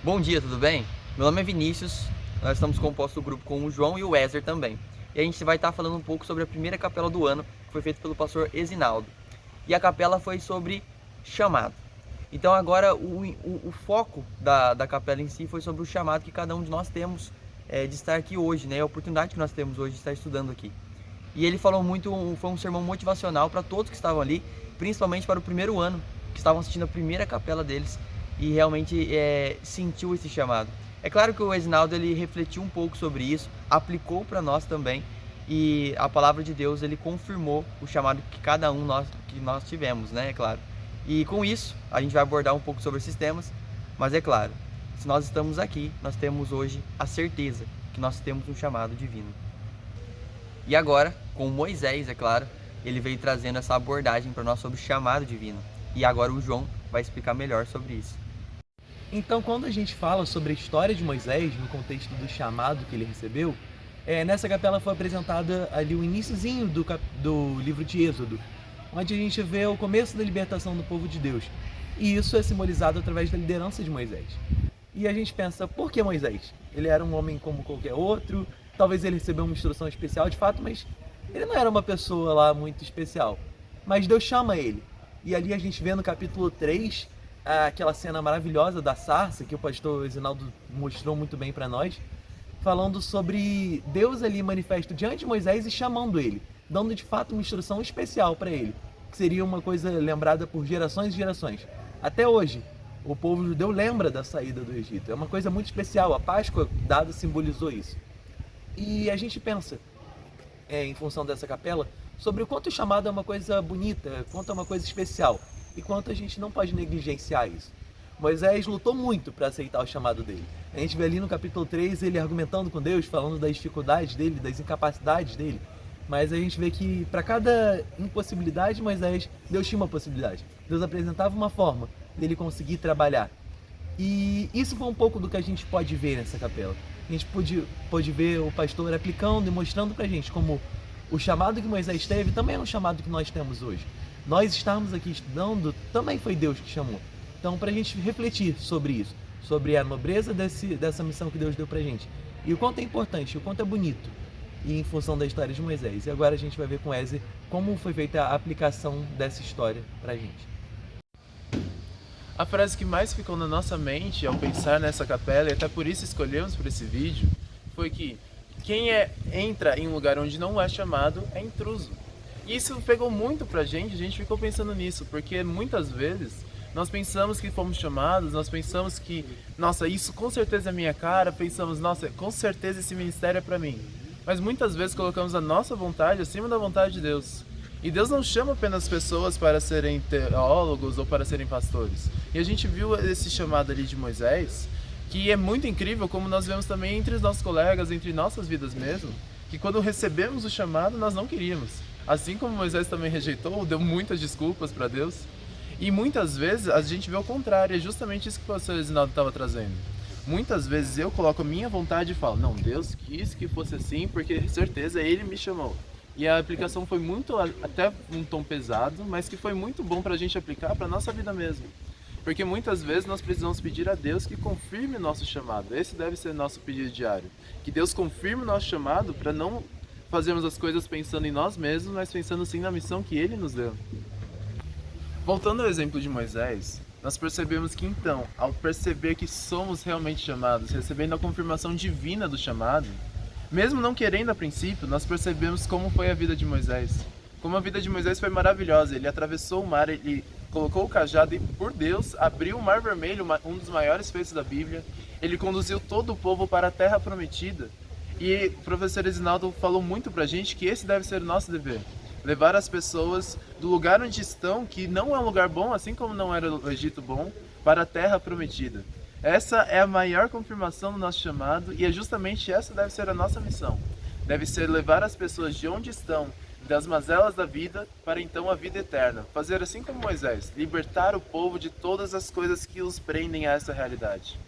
Bom dia, tudo bem? Meu nome é Vinícius, nós estamos compostos do grupo com o João e o Wesley também. E a gente vai estar falando um pouco sobre a primeira capela do ano, que foi feita pelo pastor Esinaldo. E a capela foi sobre chamado. Então agora o foco da capela em si foi sobre o chamado que cada um de nós temos de estar aqui hoje, né? A oportunidade que nós temos hoje de estar estudando aqui. E ele falou muito, foi um sermão motivacional para todos que estavam ali, principalmente para o primeiro ano, que estavam assistindo a primeira capela deles e realmente sentiu esse chamado. É claro que o Esinaldo ele refletiu um pouco sobre isso, aplicou para nós também e a palavra de Deus ele confirmou o chamado que cada um nós tivemos, né? É claro. E com isso a gente vai abordar um pouco sobre esses temas, mas é claro, se nós estamos aqui, nós temos hoje a certeza que nós temos um chamado divino. E agora, com Moisés, é claro, ele veio trazendo essa abordagem para nós sobre o chamado divino. E agora o João vai explicar melhor sobre isso. Então, quando a gente fala sobre a história de Moisés, no contexto do chamado que ele recebeu, nessa capela foi apresentada ali o iniciozinho do livro de Êxodo, onde a gente vê o começo da libertação do povo de Deus. E isso é simbolizado através da liderança de Moisés. E a gente pensa, por que Moisés? Ele era um homem como qualquer outro, talvez ele recebeu uma instrução especial de fato, mas ele não era uma pessoa lá muito especial. Mas Deus chama ele. E ali a gente vê no capítulo 3 aquela cena maravilhosa da sarça que o pastor Esinaldo mostrou muito bem para nós, falando sobre Deus ali manifesto diante de Moisés e chamando ele, dando de fato uma instrução especial para ele, que seria uma coisa lembrada por gerações e gerações. Até hoje, o povo judeu lembra da saída do Egito. É uma coisa muito especial. A Páscoa dada simbolizou isso. E a gente pensa, em função dessa capela, sobre o quanto o chamado é uma coisa bonita, quanto é uma coisa especial e quanto a gente não pode negligenciar isso. Moisés lutou muito para aceitar o chamado dele. A gente vê ali no capítulo 3 ele argumentando com Deus, falando das dificuldades dele, das incapacidades dele. Mas a gente vê que para cada impossibilidade, Moisés, Deus tinha uma possibilidade. Deus apresentava uma forma dele conseguir trabalhar. E isso foi um pouco do que a gente pode ver nessa capela. A gente pôde ver o pastor aplicando e mostrando pra gente como o chamado que Moisés teve também é um chamado que nós temos hoje. Nós estarmos aqui estudando também foi Deus que chamou. Então, pra gente refletir sobre isso, sobre a nobreza dessa missão que Deus deu pra gente. E o quanto é importante, o quanto é bonito, e em função da história de Moisés. E agora a gente vai ver com Eze como foi feita a aplicação dessa história pra gente. A frase que mais ficou na nossa mente ao pensar nessa capela, e até por isso escolhemos por esse vídeo, foi que quem entra em um lugar onde não é chamado é intruso. E isso pegou muito pra gente, a gente ficou pensando nisso, porque muitas vezes nós pensamos que fomos chamados, nós pensamos que, nossa, isso com certeza é minha cara, pensamos, nossa, com certeza esse ministério é pra mim. Mas muitas vezes colocamos a nossa vontade acima da vontade de Deus. E Deus não chama apenas pessoas para serem teólogos ou para serem pastores. E a gente viu esse chamado ali de Moisés, que é muito incrível, como nós vemos também entre os nossos colegas, entre nossas vidas mesmo, que quando recebemos o chamado, nós não queríamos. Assim como Moisés também rejeitou, deu muitas desculpas para Deus. E muitas vezes a gente vê o contrário, é justamente isso que o pastor Esinaldo estava trazendo. Muitas vezes eu coloco a minha vontade e falo, não, Deus quis que fosse assim, porque certeza Ele me chamou. E a aplicação foi muito, até um tom pesado, mas que foi muito bom para a gente aplicar para a nossa vida mesmo. Porque muitas vezes nós precisamos pedir a Deus que confirme o nosso chamado. Esse deve ser nosso pedido diário. Que Deus confirme o nosso chamado para não fazermos as coisas pensando em nós mesmos, mas pensando sim na missão que Ele nos deu. Voltando ao exemplo de Moisés, nós percebemos que então, ao perceber que somos realmente chamados, recebendo a confirmação divina do chamado, mesmo não querendo a princípio, nós percebemos como foi a vida de Moisés. Como a vida de Moisés foi maravilhosa. Ele atravessou o mar, ele colocou o cajado e, por Deus, abriu o Mar Vermelho, um dos maiores feitos da Bíblia. Ele conduziu todo o povo para a Terra Prometida. E o professor Esinaldo falou muito pra gente que esse deve ser o nosso dever. Levar as pessoas do lugar onde estão, que não é um lugar bom, assim como não era o Egito bom, para a Terra Prometida. Essa é a maior confirmação do nosso chamado e é justamente essa deve ser a nossa missão. Deve ser levar as pessoas de onde estão, das mazelas da vida, para então a vida eterna. Fazer assim como Moisés, libertar o povo de todas as coisas que os prendem a essa realidade.